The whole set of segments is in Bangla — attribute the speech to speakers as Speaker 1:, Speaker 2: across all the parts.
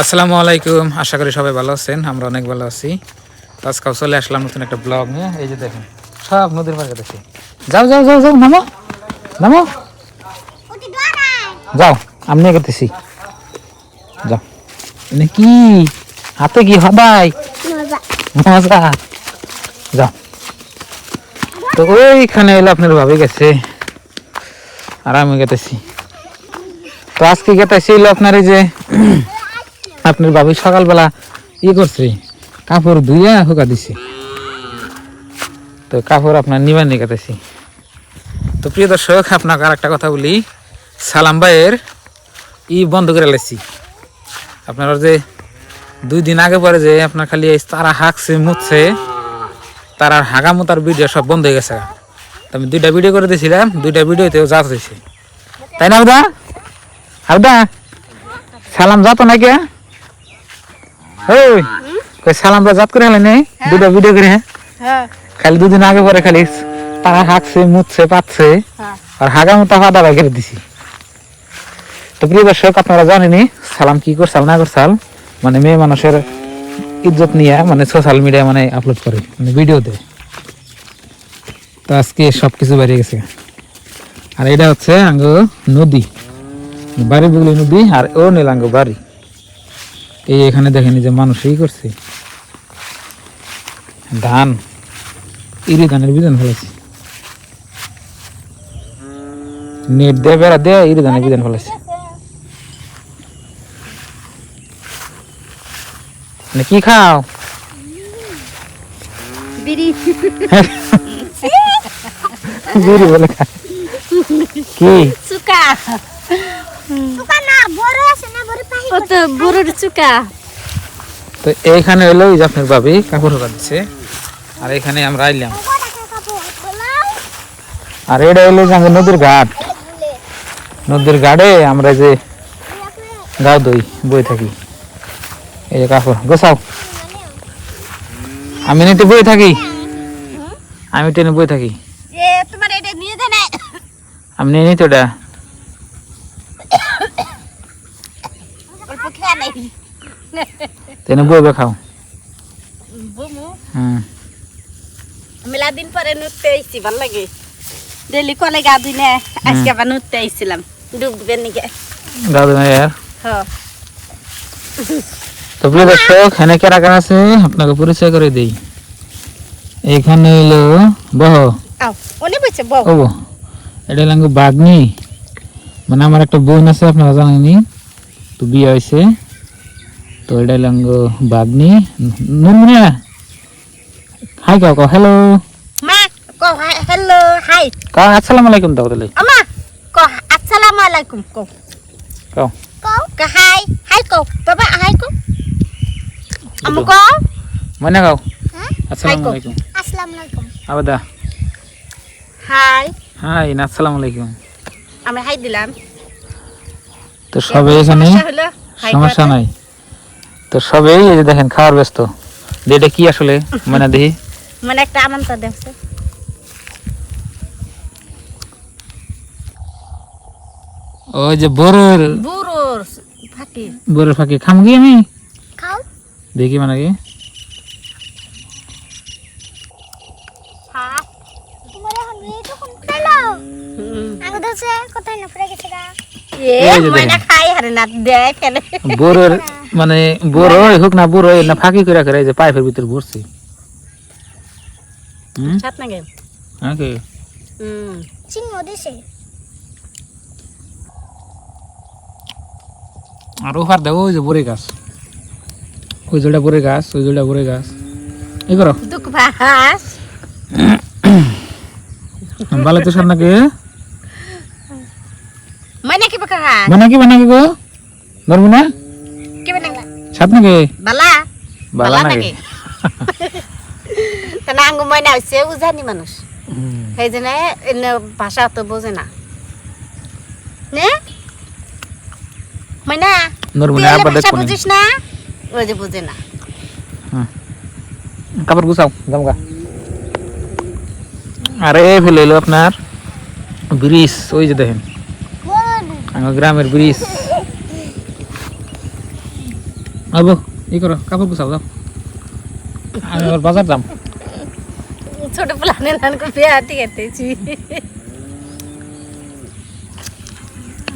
Speaker 1: আসসালামু আলাইকুম, আশা করি সবাই ভালো আছেন। আমরা অনেক ভালো আছি। আজকাল চলে আসলাম নতুন একটা ব্লগ নিয়ে। এই যে দেখেন সব নদীর পাড়ে দেখি। যাও যাও যাও যাও, নামো নামো, যাও আমি নিয়ে গেতেছি। যাও, কি হাতে কি হবাই মজা। যাও তো ওইখানে এলো আপনার ভাবে গেছে আর আমি গেতেছি। তো আজকে গেতেছি এলো আপনার এই যে আপনার ভাবি সকালবেলা করছে, কাপড় ধুইয়া হুকা দিছে। তো কাপড় আপনার নিবার নিয়ে গেতেছি। তো প্রিয় দর্শক, আপনাকে আর একটা কথা বলি, সালাম ভাইয়ের বন্ধ করে লেছি। আপনার যে 2 দিন আগে পরে যে আপনার খালি তারা হাঁকছে মুছছে, তারা হাগা মুতার ভিডিও সব বন্ধ হয়ে গেছে। আমি 2টা ভিডিও করে দিয়েছিলাম, 2টা ভিডিওতেও জাত হয়েছে, তাই না? হাউদা হাউদা সালাম যাতো না কে? ওই সালাম জাত করে হলে নেই 2টা ভিডিও করে। খালি 2 দিন আগে পরে খালি তারা হাঁকছে মুছছে পাচ্ছে আর হাগা মুতা ফাদা বাই করে দিছি। তো প্রিয় দর্শক, আপনারা জানেনি সালাম কি করছাল না করছাল, মানে মেয়ে মানুষের ইজ্জত নিয়ে মানে সোশ্যাল মিডিয়া মানে আপলোড করে, মানে ভিডিও দেয়। তো আজকে সবকিছু বেরিয়ে গেছে। আর এটা হচ্ছে আঙ্গ নদী, বাড়ি বুগলি নদী, আর ও নীলাঙ্গ বাড়ি। এই এখানে দেখেনি যে মানুষই করছে ধান, ধানের বিধান ফেলেছে, নেট দিয়ে বেড়া দিয়ে ধানের বিধান ফেলেছে। কি খাও? বিড়ি বলে খা। কি চুকা? চুকা না, বড় আছে না, বড় পাহি ও তো বড়র চুকা। তো এইখানে হলো ওই আপনার ভাবি কাপড় শুকা দিচ্ছে, আর এখানে আমরা আইলাম। আর এটা হলো যে নদীর ঘাট, নদীর ঘাটে আমরা যে গাও দই বই থাকি। এই যে কাপড় গোছাও, আমি নিতে বই থাকি, আমি টেনে বই থাকি। আমি নিয়ে নিই তো ওটা। তেনে বই খাও।
Speaker 2: মেলা দিন পরে নুতে আইছি, ভাল লাগে। ডেলি কলে গা ধুই না, আজকে আবার নুতে আইছিলাম ডুব দিবেন নিকে।
Speaker 1: গা ধুই না यार। হ্যাঁ। তো প্রিয় দর্শক, এখানে কারা কারা আছে আপনাকে পরিচয় করে দেই। এখানে হলো বহ।
Speaker 2: আও, ওনে বইছে বহ।
Speaker 1: ও এটা লাঙ্গ বাগনি, মানে আমার একটা বোন আছে, আপনারা জানেননি, তো বিয়ে হয়েছে। তো এটা লাঙ্গ বাগনি। নুনমুনিয়া হাই কাও কাও হ্যালো
Speaker 2: মা কো হ্যালো হাই
Speaker 1: কাও আসসালামু আলাইকুম দাও তাহলে।
Speaker 2: আমা কো আসসালামু আলাইকুম কো
Speaker 1: কাও
Speaker 2: কো হাই হাই কো বাবা হাই কো আমু কো
Speaker 1: মানে কাও আসসালামু আলাইকুম।
Speaker 2: আসসালামু আলাইকুম
Speaker 1: আবাদা
Speaker 2: হাই
Speaker 1: হাই না আসসালামু আলাইকুম।
Speaker 2: আমি হাই দিলাম।
Speaker 1: তো সবে এখানে সমস্যা নাই। তো সবে এই যে দেখেন খাওয়ার ব্যস্ত। এটা কি আসলে মানে দেখি,
Speaker 2: মানে একটা আমন্ত্রণ দেছে।
Speaker 1: ওই যে বড়র
Speaker 2: ফাঁকি,
Speaker 1: বড়র ফাঁকি খাম কি আমি
Speaker 2: খাও
Speaker 1: দেখি মানে কি।
Speaker 2: হ্যাঁ তোমার এখন এই তো কোন খেলো আগে দছে কোথায় না পড়ে গেছে গা। মানে খাই হারে না দেখেন
Speaker 1: বড়র মানে বড় হোক না বড় না ফাঁকি করে করে যে পাইপের ভিতর ভরছি।
Speaker 2: সাত না গে
Speaker 1: ওকে
Speaker 2: চিংড়ি দিছে।
Speaker 1: আর ওপার দেখো ওই যে বড়ে গাছ, ওই জোড়া বড়ে গাছ, ওই জোড়া বড়ে গাছ। এই করো
Speaker 2: দুঃখ ভাস
Speaker 1: ভালো তো সার নাকি
Speaker 2: মানে কি বাকা
Speaker 1: বানা কি গো ধরবি না
Speaker 2: কি বানালা
Speaker 1: সাত নাকি
Speaker 2: বালা
Speaker 1: বালা নাকি
Speaker 2: তা না আঙ্গু ময়না হইছে উজানি মানুষ সেই জন্য ভাষা তো বোঝে না নে ময়না
Speaker 1: ধরবি না আবার দেখো
Speaker 2: বুঝিস না, ওই যে বুঝে না।
Speaker 1: কাপড় গুছাও জামগা। আরে ফেলে এলো আপনার ব্রিজ, ওই যে দেখেন আমার গ্রামের ব্রিজ। আবো ই করো কাপড় গুছাও যাও আমি আবার বাজার যাম
Speaker 2: ছোট প্লানে নানকে বিয়া ঠিক আতেছি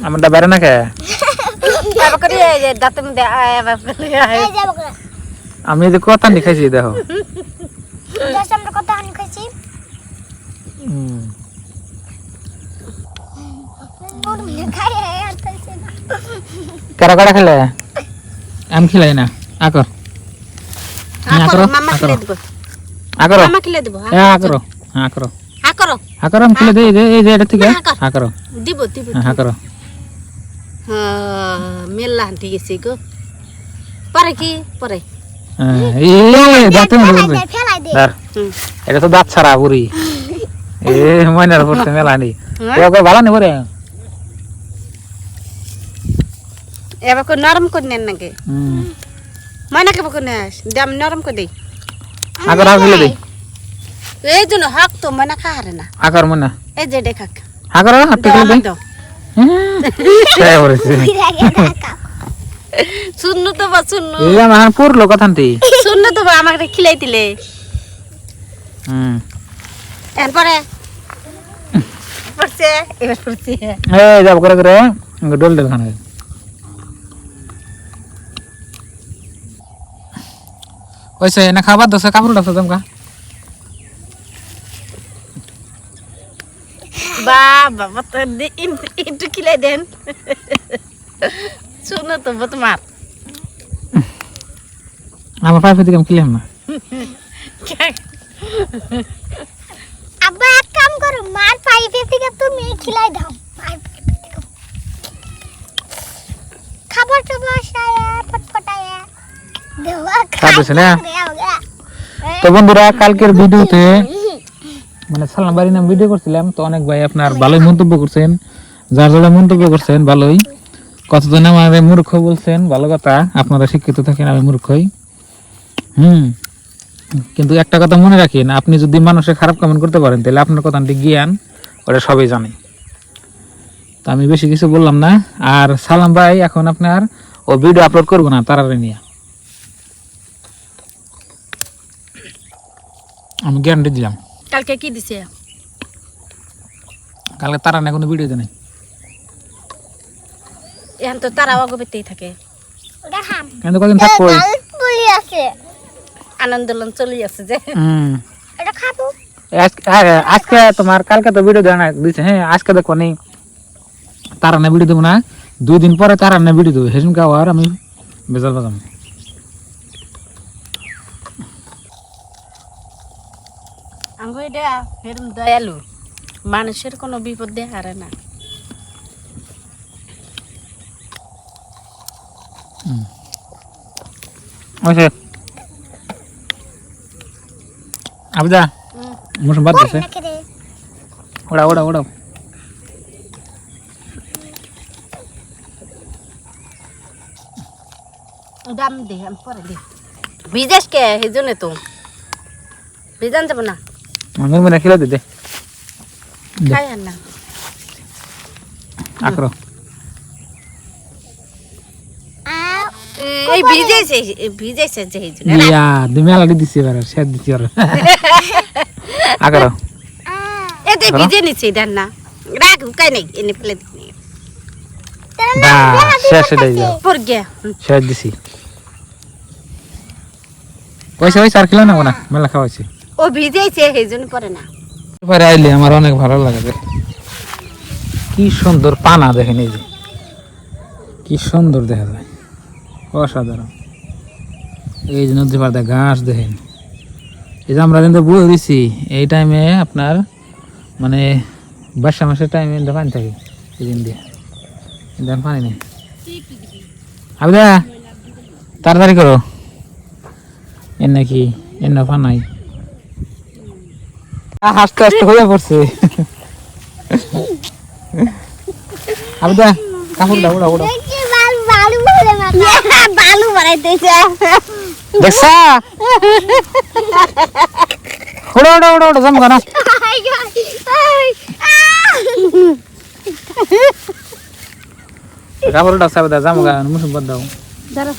Speaker 1: আমারটা বেরে না কে
Speaker 2: বাবা করে এই যে দাঁতে মধ্যে আয় বাবা করে আয় এই যাব করে
Speaker 1: আমি যে কথা নি খাইছি দেখো
Speaker 2: জাস্ট আমরা কথা আনি খাইছি ওর মিলে খাই আর খাইছে না
Speaker 1: কারা কারা খেলে আমি খেলাই না আকর
Speaker 2: আকরো মামা খেলে দেব
Speaker 1: আকরো
Speaker 2: মামা খেলে দেব
Speaker 1: হ্যাঁ আকরো আকরো
Speaker 2: আকরো
Speaker 1: আকরো আমি খেলে দেই এই যে এটা থেকে আকরো
Speaker 2: দিব দিব
Speaker 1: হ্যাঁ আকরো
Speaker 2: হ্যাঁ মেলা হাঁটি গেছে গো পরে কি পরে
Speaker 1: এই দাঁতে দাঁড় এটা তো দাঁত ছাড়া বুড়ি এ ময়নার পড়ছে মেলা নি ভালো নি পরে
Speaker 2: এবার কো নরম করে নেন নাকি ময়না কে বকনে দাম নরম করে দেই
Speaker 1: আকর আর খেলে দেই
Speaker 2: এই জন্য হক তো ময়না খা হারে না
Speaker 1: আকর মনা
Speaker 2: এই যে দেখাক
Speaker 1: আকর হাত খেলে দেই সেই হইছে
Speaker 2: শুননো তো বা শুননো
Speaker 1: এই আমার পুরলো কথান্তি
Speaker 2: শুননো তো বা আমাকে খিলাই দিলে এরপরে পড়ছে এবার পড়ছে
Speaker 1: এই যাব করে করে ডোল ডোল খানা ওইসে না খাবার দোসে কাপড় দোসে তোমকা
Speaker 2: বাবা মত একটু খিলাই দেন শুনো তো তোমার
Speaker 1: আমার পাইপে দিকে আমি কিলাম না
Speaker 2: আব্বা এক কাম করো মার পাইপে থেকে তুমি খিলাই দাও খাবার তো বসায় পটপটায় দেওয়া
Speaker 1: খাবেছে না তো বন্ধুরা কালকের ভিডিওতে মানে সালাম বাড়ি নাম ভিডিও করছিলাম তো অনেক ভাই আপনার ভালোই মন্তব্য করছেন যার যারা মন্তব্য করছেন ভালোই কতজন আমাদের মূর্খ বলছেন ভালো কথা আপনারা শিক্ষিত থাকেন আমি মূর্খই কিন্তু একটা কথা মনে রাখেন আপনি যদি মানুষের খারাপ কমেন্ট করতে পারেন তাহলে আপনার কথাটি জ্ঞান ওটা সবাই জানে তো আমি বেশি কিছু বললাম না আর সালাম ভাই এখন আপনার ও ভিডিও আপলোড করবো না তারারে নিয়ে আমি গ্যারান্টি দিলাম
Speaker 2: কালকে কি দিছে
Speaker 1: কালকে তারা না কোনো ভিডিও দেয়
Speaker 2: এখন তো তারা অগবেতেই থাকে
Speaker 1: কিন্তু কদিন থাকবো
Speaker 2: আনন্দলন চলে আছে যে এটা খাবো
Speaker 1: আজকে তোমার কালকে তো ভিডিও দেয় না দিছে হ্যাঁ আজকে দেখো নেই তারা না ভিডিও দেবো না 2 দিন পরে তারা না ভিডিও দেবো হেসুন খাওয়া আর আমি বেজাল বাজাম
Speaker 2: আঙ্গো এটা এরম দয়ালু মানুষের কোনো বিপদ দেখারে না
Speaker 1: ওইসে আবদা মুসুম বাদ দিছে ওড়া ওড়া ওড়া
Speaker 2: দাম দে আমি পরে দে ভিজাস কে হেজনে তো ভিজান যাব না
Speaker 1: আমার মনে খেলে দে
Speaker 2: খাই না
Speaker 1: আকরো
Speaker 2: এই ভিজাইছে যে হেজনে
Speaker 1: ইয়া তুমি আলাদা দিছি এবার শেড দিছি আর আকরো
Speaker 2: এতে ভিজে নিছে দেন না রাখ কাই নাই এনে প্লেট নি
Speaker 1: দা শেষ দেই যাও
Speaker 2: পড় গিয়া
Speaker 1: শেড দিছি পয়সা পয়সা আর খেলা না না মেলা খাওয়াইছি
Speaker 2: ও ভিজাইছে হেজনে পরে না
Speaker 1: এবারে আইলে আমার অনেক ভালো লাগে কি সুন্দর পানা দেখেন এই যে কি সুন্দর দেখা যায় অসাধারণ এই যে নদীর পাড়ে ঘাস দেখেন এই যে আমরা কিন্তু বই দিছি এই টাইমে আপনার মানে বর্ষা মাসের টাইমে পানি থাকে এই দিন দিয়ে পানি নেই আবদা তাড়াতাড়ি করো এর নাকি এর না পানাই হাসতে হাসতে হয়ে পড়ছে আবদা কাপড় দাও ওড়া ওড়া
Speaker 2: বালু বানাইতেছে
Speaker 1: দেখছা ওড়া ওড়া ওড়া ওড়া জাম গানা কাপড় দাও সাবদা জাম গানা মুসুম বাদ দাও
Speaker 2: দাঁড়া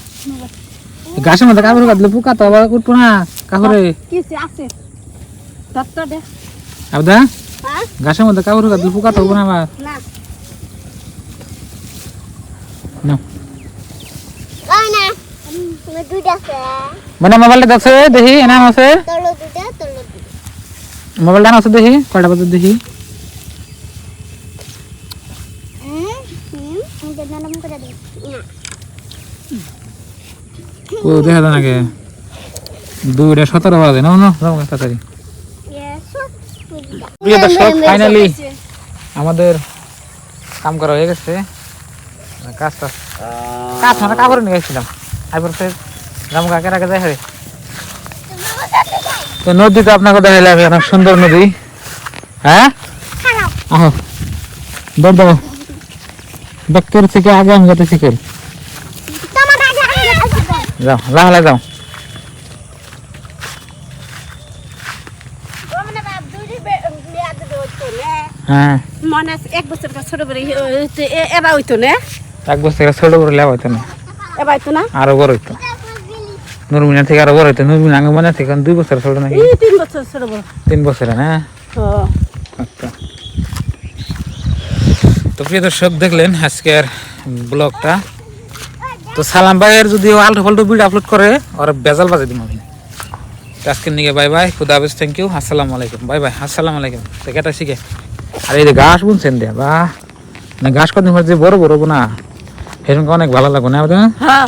Speaker 1: গাছের মধ্যে কাপড় কাটলে পোকা তো আবার উঠবো না কাপড়ে
Speaker 2: কিছু আছে দত্ত দে
Speaker 1: আবদা
Speaker 2: হ্যাঁ
Speaker 1: গাছের মধ্যে কাপড় কাটলে পোকা তো হবো না আবার
Speaker 2: না
Speaker 1: নাও।
Speaker 2: কই না তুমি দুইটা আছে
Speaker 1: মানে মোবাইলটা আছে দেখি এনাম আছে
Speaker 2: তলো দুইটা
Speaker 1: মোবাইলটা আছে দেখি কয়টা বাজে দেখি
Speaker 2: আমি নাম করে দিই
Speaker 1: ও দেখা যায় নাকি 2:17 বাজে না না যাও তাড়াতাড়ি প্রিয় দর্শক ফাইনালি আমাদের কাম করা হয়ে গেছে কাজ মানে কাপড় নিয়ে গেছিলাম তারপর ফের রাম কাকের আগে যাই হারে তো নদীতে আপনাকে দেখাইলাম অনেক সুন্দর নদী হ্যাঁ আহ দৌড় দাও ডক্টর থেকে আগে আমি যেতে শিখেল যাও লাহলে যাও হ্যাঁ
Speaker 2: মনে এক বছর ছোট বড় এবার হইতো না
Speaker 1: 1 বছর ছোট করে লেবা হইতো না
Speaker 2: এবার হইতো না
Speaker 1: আরো বড় হইতো নুরমিনা থেকে আরো বড় হইতো নুরমিনা আগে মনে থেকে 2 বছর ছোট নাকি
Speaker 2: 3 বছর ছোট বড়
Speaker 1: 3 বছরে না আচ্ছা তো প্রিয় দর্শক দেখলেন আজকের ব্লগটা তো সালাম ভাইয়ের যদি আল্টো ফাল্টো ভিডিও আপলোড করে আর বেজাল বাজে দিন আমি আজকের নিকে বাই বাই খুদা হাফেজ থ্যাংক ইউ আসসালামু আলাইকুম বাই বাই আসসালামু আলাইকুম সেটা শিখে আর এই যে ঘাস বুনছেন দে বা না ঘাস কদিন যে বড় বড় না সেরকম অনেক ভালো লাগবে না
Speaker 2: হ্যাঁ